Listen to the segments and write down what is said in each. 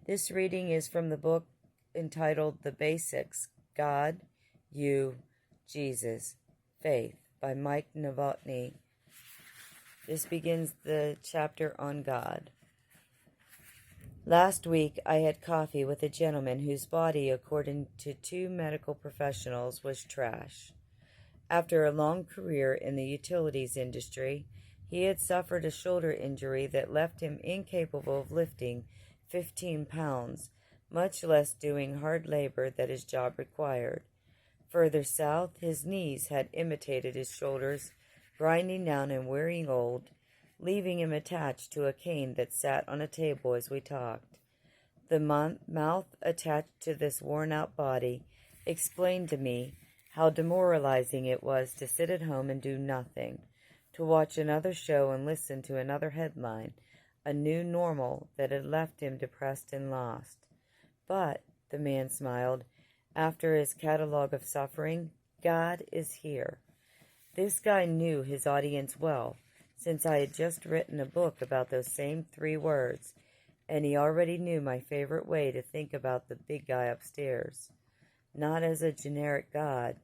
This reading is from the book entitled The Basics, God, You, Jesus, Faith by Mike Novotny. This begins the chapter on God. Last week I had coffee with a gentleman whose body, according to two medical professionals, was trash. After a long career in the utilities industry, he had suffered a shoulder injury that left him incapable of lifting 15 pounds, much less doing hard labor that his job required. Further south, his knees had imitated his shoulders, grinding down and wearing old, leaving him attached to a cane that sat on a table as we talked. The mouth attached to this worn-out body explained to me how demoralizing it was to sit at home and do nothing, to watch another show and listen to another headline, a new normal that had left him depressed and lost. But, the man smiled, after his catalogue of suffering, God is here. This guy knew his audience well, since I had just written a book about those same 3 words, and he already knew my favorite way to think about the big guy upstairs. Not as a generic God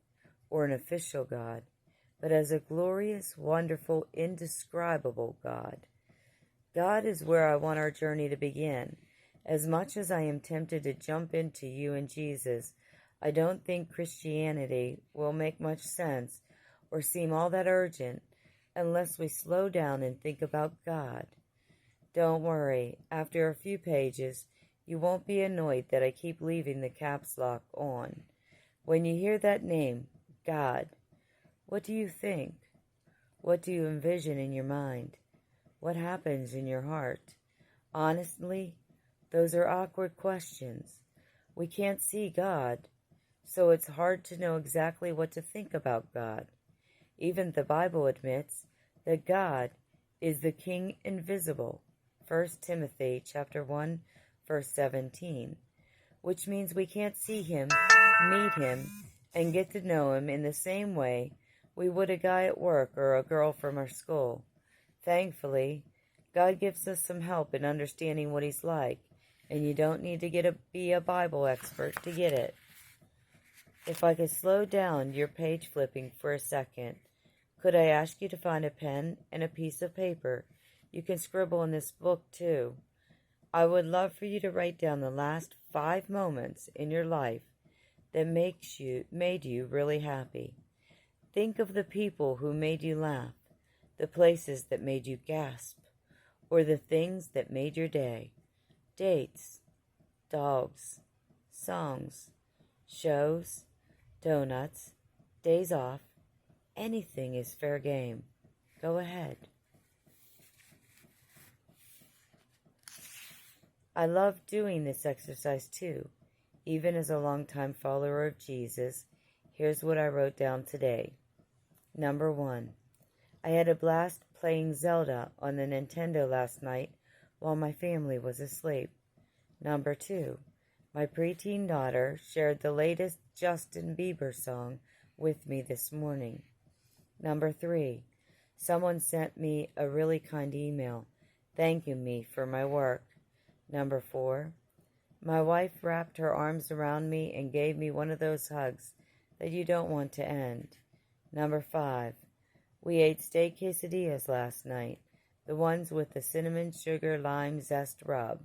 or an official God, but as a glorious, wonderful, indescribable God. God is where I want our journey to begin. As much as I am tempted to jump into you and Jesus, I don't think Christianity will make much sense or seem all that urgent unless we slow down and think about God. Don't worry, after a few pages, you won't be annoyed that I keep leaving the caps lock on. When you hear that name, God, what do you think? What do you envision in your mind? What happens in your heart? Honestly, those are awkward questions. We can't see God, so it's hard to know exactly what to think about God. Even the Bible admits that God is the King invisible, 1 Timothy chapter 1, verse 17, which means we can't see him, meet him, and get to know him in the same way we would a guy at work or a girl from our school. Thankfully, God gives us some help in understanding what he's like, and you don't need to be a Bible expert to get it. If I could slow down your page flipping for a second, could I ask you to find a pen and a piece of paper? You can scribble in this book too. I would love for you to write down the last 5 moments in your life that made you really happy. Think of the people who made you laugh, the places that made you gasp, or the things that made your day. Dates, dogs, songs, shows, donuts, days off. Anything is fair game. Go ahead. I love doing this exercise too. Even as a longtime follower of Jesus, here's what I wrote down today. Number 1. I had a blast playing Zelda on the Nintendo last night while my family was asleep. Number 2. My preteen daughter shared the latest Justin Bieber song with me this morning. Number 3. Someone sent me a really kind email thanking me for my work. Number 4. My wife wrapped her arms around me and gave me one of those hugs that you don't want to end. Number 5. We ate steak quesadillas last night, the ones with the cinnamon, sugar, lime, zest rub.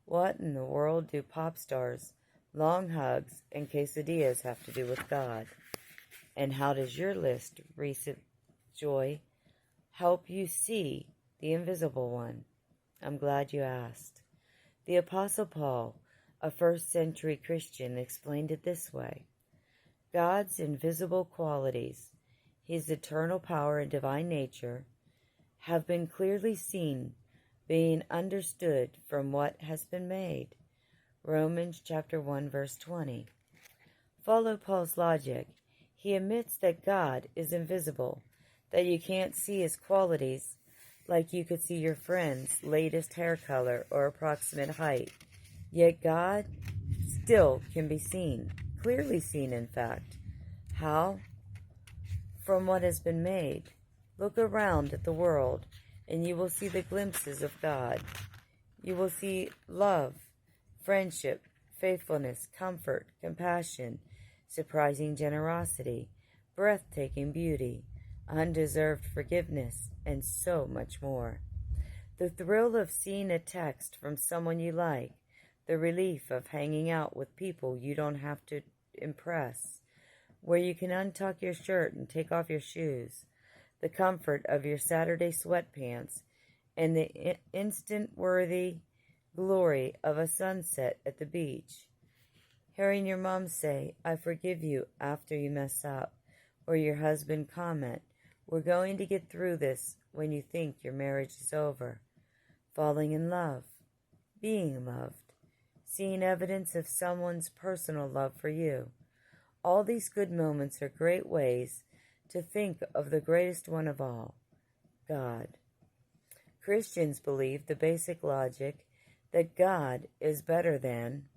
What in the world do pop stars, long hugs, and quesadillas have to do with God? And how does your list, recent joy, help you see the invisible one? I'm glad you asked. The Apostle Paul, a first-century Christian, explained it this way. God's invisible qualities, his eternal power and divine nature, have been clearly seen, being understood from what has been made. Romans chapter 1, verse 20. Follow Paul's logic. He admits that God is invisible, that you can't see his qualities like you could see your friend's latest hair color or approximate height. Yet God still can be seen, clearly seen in fact. How? From what has been made. Look around at the world, and you will see the glimpses of God. You will see love, friendship, faithfulness, comfort, compassion, surprising generosity, breathtaking beauty, undeserved forgiveness, and so much more. The thrill of seeing a text from someone you like, the relief of hanging out with people you don't have to impress, where you can untuck your shirt and take off your shoes, the comfort of your Saturday sweatpants, and the instant-worthy glory of a sunset at the beach. Hearing your mom say, "I forgive you," after you mess up, or your husband comment, "We're going to get through this," when you think your marriage is over. Falling in love, being loved, seeing evidence of someone's personal love for you. All these good moments are great ways to think of the greatest one of all, God. Christians believe the basic logic that God is better than.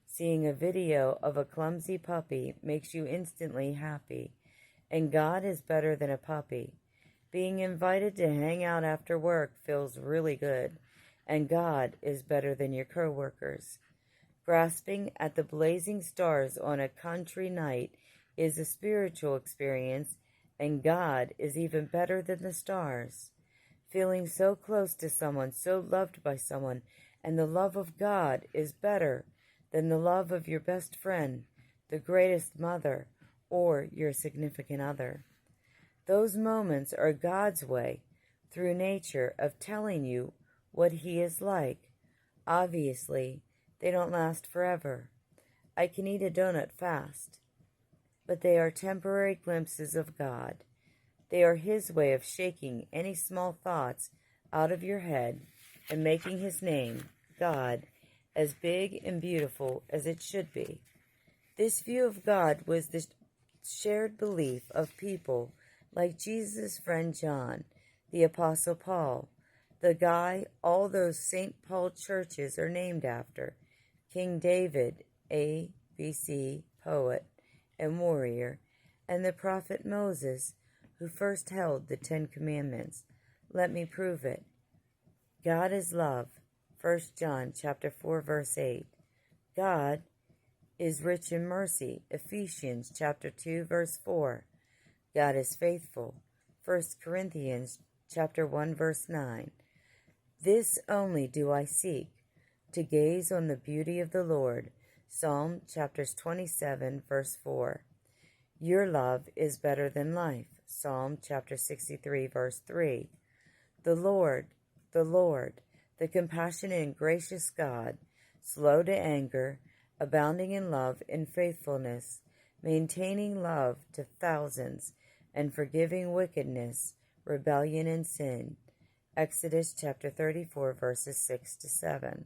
Seeing a video of a clumsy puppy makes you instantly happy, and God is better than a puppy. Being invited to hang out after work feels really good, and God is better than your coworkers. Grasping at the blazing stars on a country night is a spiritual experience, and God is even better than the stars. Feeling so close to someone, so loved by someone, and the love of God is better than the love of your best friend, the greatest mother, or your significant other. Those moments are God's way, through nature, of telling you what He is like. Obviously, they don't last forever. I can eat a donut fast, but they are temporary glimpses of God. They are His way of shaking any small thoughts out of your head and making His name, God, as big and beautiful as it should be. This view of God was the shared belief of people like Jesus' friend John, the Apostle Paul, the guy all those St. Paul churches are named after, King David, ABC, poet and warrior, and the prophet Moses, who first held the 10 Commandments. Let me prove it. God is love, 1 John chapter 4, verse 8. God is rich in mercy, Ephesians chapter 2, verse 4. God is faithful, 1 Corinthians chapter 1, verse 9. This only do I seek, to gaze on the beauty of the Lord, Psalm chapters 27, verse 4. Your love is better than life, Psalm chapter 63, verse 3. The Lord, the compassionate and gracious God, slow to anger, abounding in love and faithfulness, maintaining love to thousands, and forgiving wickedness, rebellion, and sin. Exodus chapter 34, verses 6 to 7.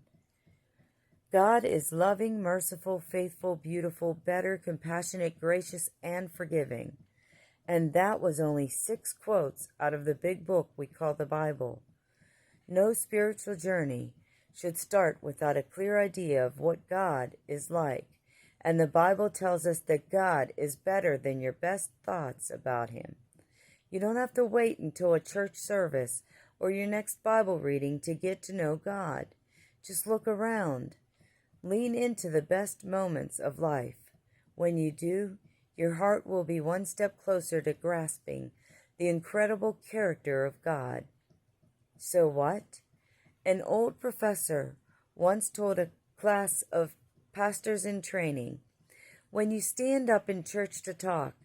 God is loving, merciful, faithful, beautiful, better, compassionate, gracious, and forgiving. And that was only 6 quotes out of the big book we call the Bible. No spiritual journey should start without a clear idea of what God is like. And the Bible tells us that God is better than your best thoughts about Him. You don't have to wait until a church service or your next Bible reading to get to know God. Just look around. Lean into the best moments of life. When you do, your heart will be one step closer to grasping the incredible character of God. So what? An old professor once told a class of pastors in training, "When you stand up in church to talk,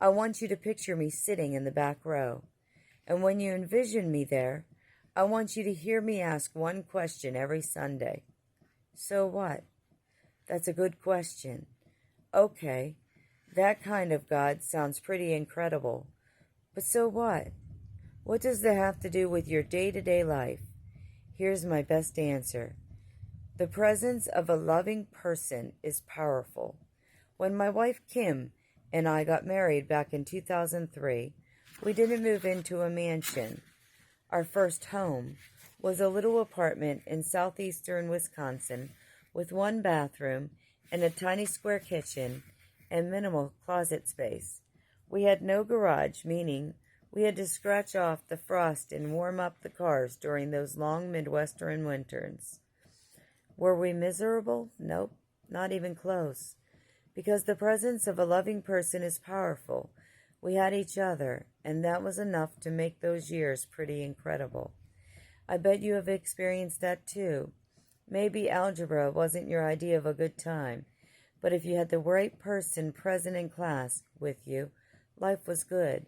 I want you to picture me sitting in the back row. And when you envision me there, I want you to hear me ask one question every Sunday. So what? That's a good question. Okay, that kind of God sounds pretty incredible. But so what? What does that have to do with your day-to-day life? Here's my best answer. The presence of a loving person is powerful. When my wife Kim and I got married back in 2003, we didn't move into a mansion. Our first home was a little apartment in southeastern Wisconsin with 1 bathroom and a tiny square kitchen and minimal closet space. We had no garage, meaning we had to scratch off the frost and warm up the cars during those long Midwestern winters. Were we miserable? Nope, not even close. Because the presence of a loving person is powerful. We had each other, and that was enough to make those years pretty incredible. I bet you have experienced that too. Maybe algebra wasn't your idea of a good time, but if you had the right person present in class with you, life was good.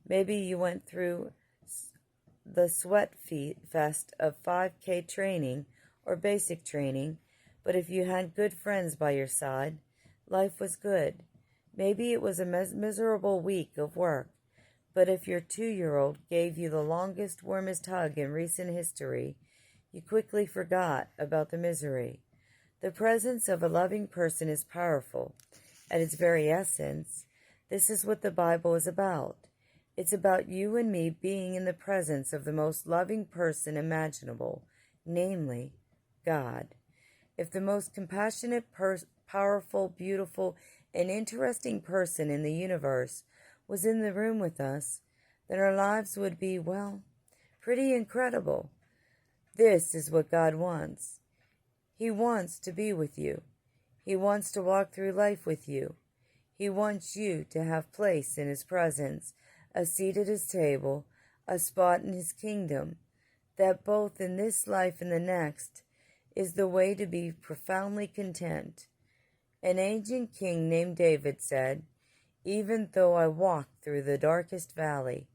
Maybe you went through the sweat fest of 5K training or basic training, but if you had good friends by your side, life was good. Maybe it was a miserable week of work, but if your 2-year-old gave you the longest, warmest hug in recent history, you quickly forgot about the misery. The presence of a loving person is powerful. At its very essence, this is what the Bible is about. It's about you and me being in the presence of the most loving person imaginable, namely, God. If the most compassionate, powerful, beautiful, and interesting person in the universe was in the room with us, then our lives would be, well, pretty incredible. This is what God wants. He wants to be with you. He wants to walk through life with you. He wants you to have place in His presence, a seat at His table, a spot in His kingdom, that both in this life and the next is the way to be profoundly content. An ancient king named David said, "Even though I walk through the darkest valley,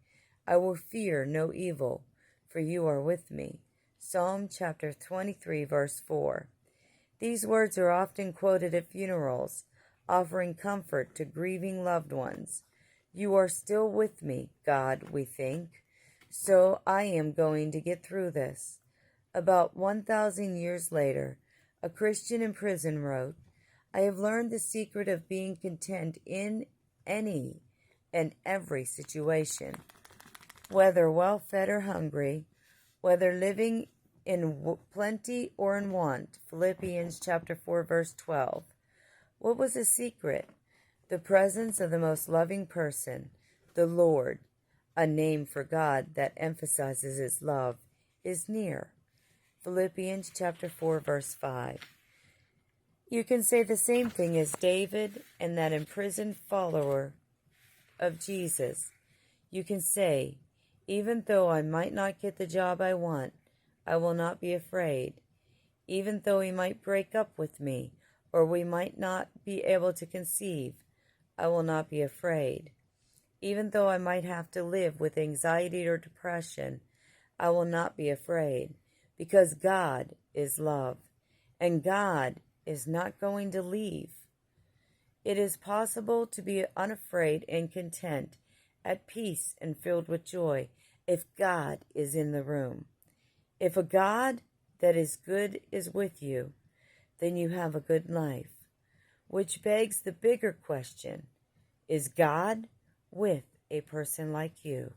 I will fear no evil, for you are with me." Psalm chapter 23, verse 4. These words are often quoted at funerals, offering comfort to grieving loved ones. You are still with me, God, we think, so I am going to get through this. About 1,000 years later, a Christian in prison wrote, I have learned the secret of being content in any and every situation, whether well-fed or hungry, whether living in plenty or in want. Philippians chapter 4, verse 12. What was the secret? The presence of the most loving person, the Lord, a name for God that emphasizes His love, is near. Philippians chapter 4, verse 5. You can say the same thing as David and that imprisoned follower of Jesus. You can say, even though I might not get the job I want, I will not be afraid. Even though he might break up with me, or we might not be able to conceive, I will not be afraid. Even though I might have to live with anxiety or depression, I will not be afraid, because God is love, and God is not going to leave. It is possible to be unafraid and content, at peace and filled with joy, if God is in the room. If a God that is good is with you, then you have a good life. Which begs the bigger question, is God with a person like you?